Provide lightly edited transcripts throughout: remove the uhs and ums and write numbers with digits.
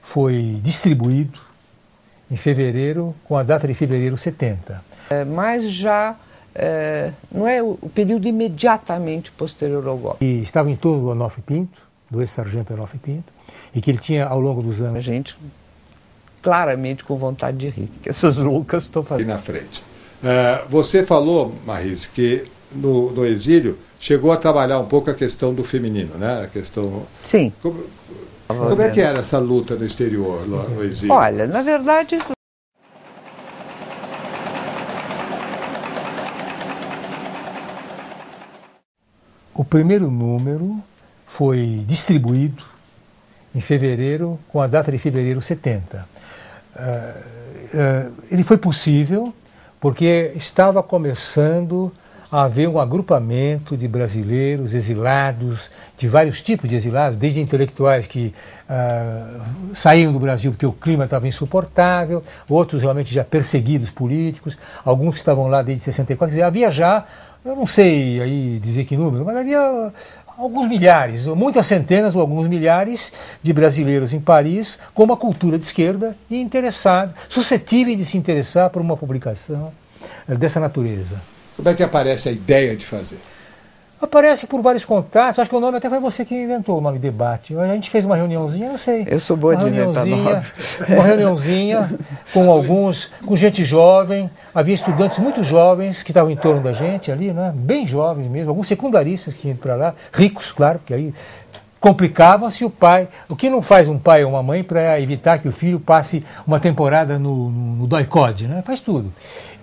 foi distribuído em fevereiro, com a data de fevereiro 70. Mas já não é o período imediatamente posterior ao golpe. E estava em torno do Onofre Pinto, do ex-sargento Onofre Pinto, e que ele tinha, ao longo dos anos... A gente, claramente, com vontade de rir, que essas loucas estão fazendo. Aqui na frente. Você falou, Marise, que no exílio chegou a trabalhar um pouco a questão do feminino, né? A questão... Sim. Como é que era essa luta no exterior, no exílio? Olha, na verdade... O primeiro número foi distribuído em fevereiro, com a data de fevereiro 70. Ele foi possível porque estava começando a haver um agrupamento de brasileiros exilados, de vários tipos de exilados, desde intelectuais que saíam do Brasil porque o clima estava insuportável, outros realmente já perseguidos políticos, alguns que estavam lá desde 64, quer dizer, havia já, eu não sei aí dizer que número, mas havia alguns milhares, muitas centenas ou alguns milhares de brasileiros em Paris com uma cultura de esquerda e interessados, suscetíveis de se interessar por uma publicação dessa natureza. Como é que aparece a ideia de fazer? Aparece por vários contatos, acho que o nome até foi você que inventou o nome debate. A gente fez uma reuniãozinha, não sei. Eu sou boa de inventar nome. Uma reuniãozinha com gente jovem, havia estudantes muito jovens que estavam em torno da gente ali, né? Bem jovens mesmo, alguns secundaristas que iam para lá, ricos, claro, porque aí complicavam-se o pai. O que não faz um pai ou uma mãe para evitar que o filho passe uma temporada no DOI-CODE, né? Faz tudo.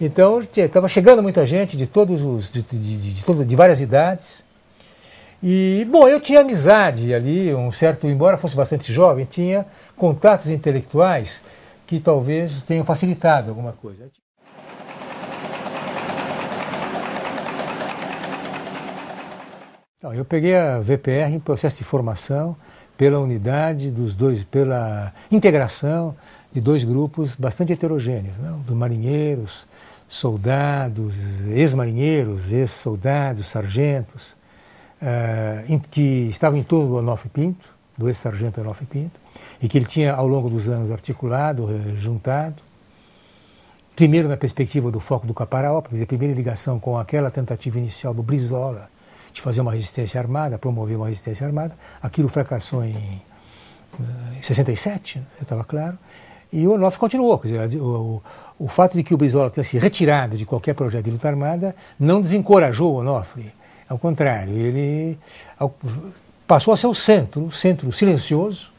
Então, estava chegando muita gente de de várias idades. E, bom, eu tinha amizade ali, embora fosse bastante jovem, tinha contatos intelectuais que talvez tenham facilitado alguma coisa. Então, eu peguei a VPR em processo de formação pela unidade pela integração de dois grupos bastante heterogêneos, né? Dos marinheiros, soldados, ex-marinheiros, ex-soldados, sargentos, que estavam em torno do Onofre Pinto, do ex-sargento Onofre Pinto, e que ele tinha ao longo dos anos articulado, juntado, primeiro na perspectiva do foco do Caparaó, quer dizer, a primeira ligação com aquela tentativa inicial do Brizola de fazer uma resistência armada, promover uma resistência armada. Aquilo fracassou em 67, estava claro, e o Onofre continuou, quer dizer, o fato de que o Brizola tenha se retirado de qualquer projeto de luta armada não desencorajou o Onofre. Ao contrário, ele passou a ser o centro silencioso,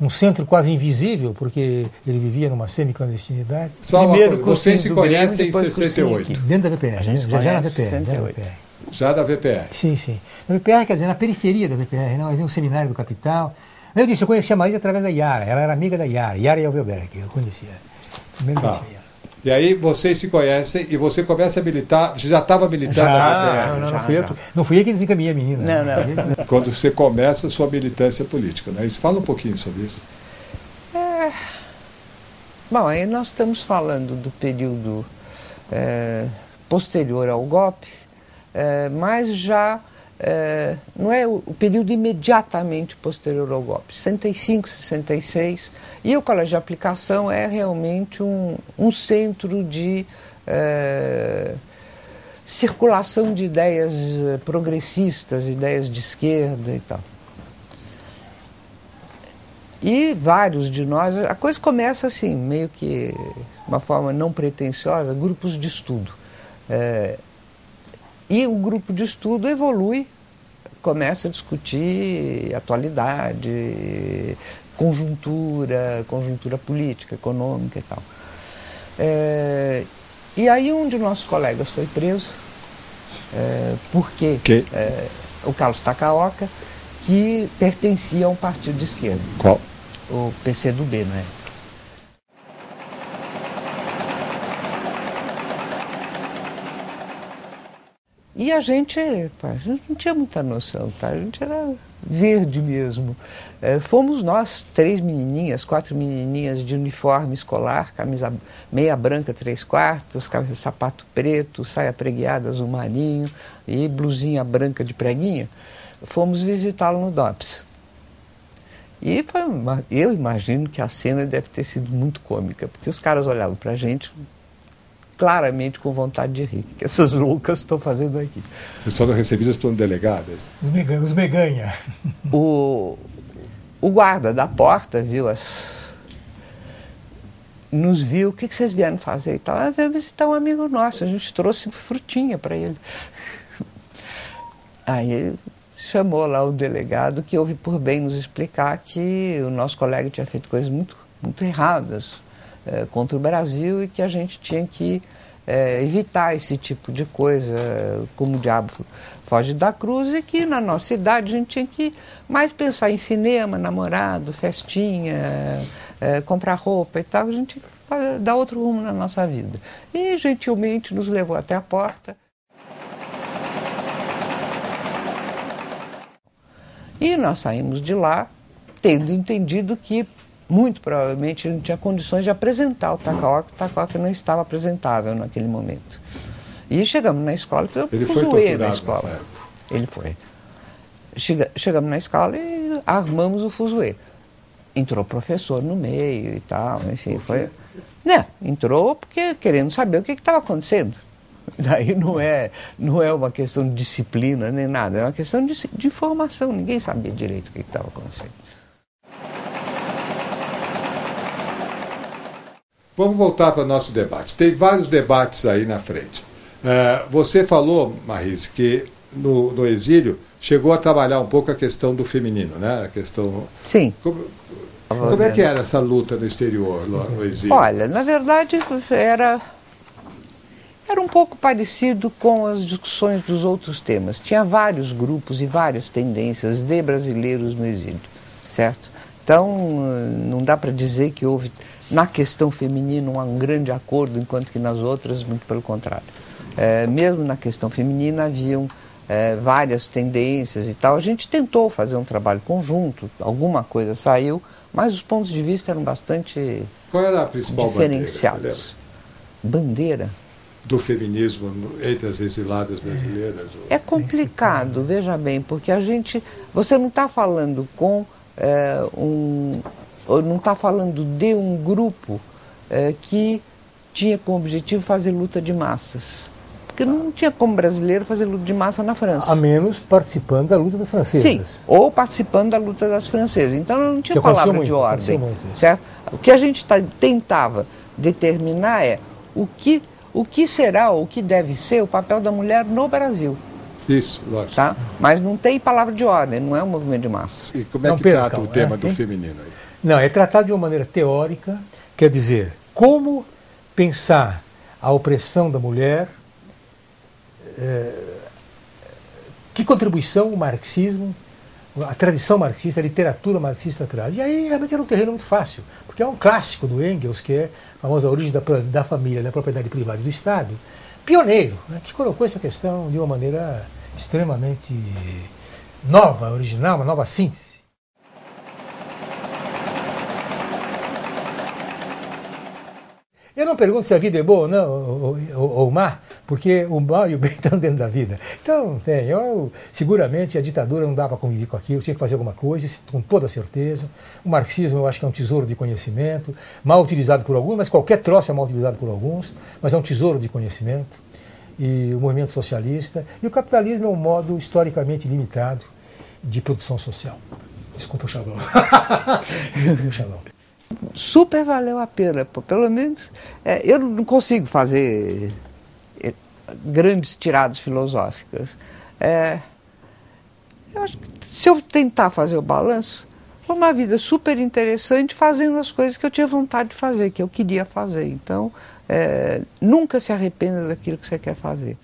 um centro quase invisível, porque ele vivia numa semi-clandestinidade. Primeiro vocês se conhecem em 68? Dentro da VPR, já na VPR. Já da VPR? Sim, sim. Na VPR, quer dizer, na periferia da VPR, não, havia um seminário do Capital. Eu disse, eu conhecia a Marisa através da Yara, ela era amiga da Yara Elvelberg, eu conhecia. Primeiro conhecia Yara. E aí vocês se conhecem e você começa a militar, você já estava militando na VPR? Não fui eu que desencaminhei a menina. Não. Quando você começa a sua militância política, né? Fala um pouquinho sobre isso. Bom, aí nós estamos falando do período posterior ao golpe, mas já não é o período imediatamente posterior ao golpe, 65, 66, e o colégio de aplicação é realmente um centro de circulação de ideias progressistas, ideias de esquerda e tal. E vários de nós, a coisa começa assim, meio que de uma forma não pretensiosa, grupos de estudo. E o grupo de estudo evolui, começa a discutir atualidade, conjuntura política, econômica e tal. E aí um de nossos colegas foi preso, porque o Carlos Takaoka, que pertencia a um partido de esquerda. Qual? O PCdoB, na época. E a gente não tinha muita noção, tá? A gente era verde mesmo. Fomos nós, 4 menininhas de uniforme escolar, camisa meia branca 3/4, sapato preto, saia pregueada azul marinho e blusinha branca de preguinho. Fomos visitá-lo no DOPS. E eu imagino que a cena deve ter sido muito cômica, porque os caras olhavam para a gente claramente com vontade de rir. O que essas loucas estão fazendo aqui? Vocês foram recebidas por um delegado? Os meganha. O guarda da porta nos viu, o que vocês vieram fazer e tal? Ah, veio visitar um amigo nosso, a gente trouxe frutinha para ele. Aí ele chamou lá o delegado, que houve por bem nos explicar que o nosso colega tinha feito coisas muito, muito erradas contra o Brasil e que a gente tinha que evitar esse tipo de coisa, como o diabo foge da cruz, e que na nossa idade a gente tinha que mais pensar em cinema, namorado, festinha, comprar roupa e tal, a gente tinha que dar outro rumo na nossa vida. E gentilmente nos levou até a porta. E nós saímos de lá tendo entendido que, muito provavelmente, ele não tinha condições de apresentar o Takaoka não estava apresentável naquele momento. E chegamos na escola, ele foi torturado na escola. Ele foi. Chegamos na escola e armamos o fuzuê. Entrou o professor no meio e tal, enfim, foi... entrou porque querendo saber o que estava acontecendo. Daí não é uma questão de disciplina nem nada, é uma questão de informação. Ninguém sabia direito o que estava acontecendo. Vamos voltar para o nosso debate. Tem vários debates aí na frente. Você falou, Marrise, que no exílio chegou a trabalhar um pouco a questão do feminino, né? A questão... Sim. Como é que era essa luta no exterior, no exílio? Olha, na verdade era um pouco parecido com as discussões dos outros temas. Tinha vários grupos e várias tendências de brasileiros no exílio, certo? Então, não dá para dizer que houve, na questão feminina, um grande acordo, enquanto que nas outras, muito pelo contrário. Mesmo na questão feminina, haviam várias tendências e tal. A gente tentou fazer um trabalho conjunto, alguma coisa saiu, mas os pontos de vista eram bastante Qual era a principal diferenciados. Bandeira? Do feminismo entre as exiladas brasileiras? É complicado, veja bem, porque você não está falando não está falando de um grupo que tinha como objetivo fazer luta de massas. Porque não tinha como brasileiro fazer luta de massa na França. A menos participando da luta das francesas. Sim, ou participando da luta das francesas. Então não tinha palavra de ordem, certo? O que a gente tentava determinar é o que será, o que deve ser o papel da mulher no Brasil. Isso, lógico. Tá? Mas não tem palavra de ordem, não é um movimento de massa. E como é que trata o tema do feminino aí? Não, é tratado de uma maneira teórica, quer dizer, como pensar a opressão da mulher, que contribuição o marxismo, a tradição marxista, a literatura marxista traz. E aí realmente era um terreno muito fácil, porque é um clássico do Engels, que é a famosa origem da família, da propriedade privada e do Estado, pioneiro, né, que colocou essa questão de uma maneira extremamente nova, original, uma nova síntese. Eu não pergunto se a vida é boa ou não, ou má, porque o mal e o bem estão dentro da vida. Então, seguramente a ditadura não dá para conviver com aquilo, tinha que fazer alguma coisa, com toda certeza. O marxismo eu acho que é um tesouro de conhecimento, mal utilizado por alguns, mas qualquer troço é mal utilizado por alguns, mas é um tesouro de conhecimento. E o movimento socialista. E o capitalismo é um modo historicamente limitado de produção social. Desculpa o xalão. Super valeu a pena, pelo menos eu não consigo fazer grandes tiradas filosóficas. Eu acho que se eu tentar fazer o balanço, foi uma vida super interessante fazendo as coisas que eu tinha vontade de fazer, que eu queria fazer. Então, nunca se arrependa daquilo que você quer fazer.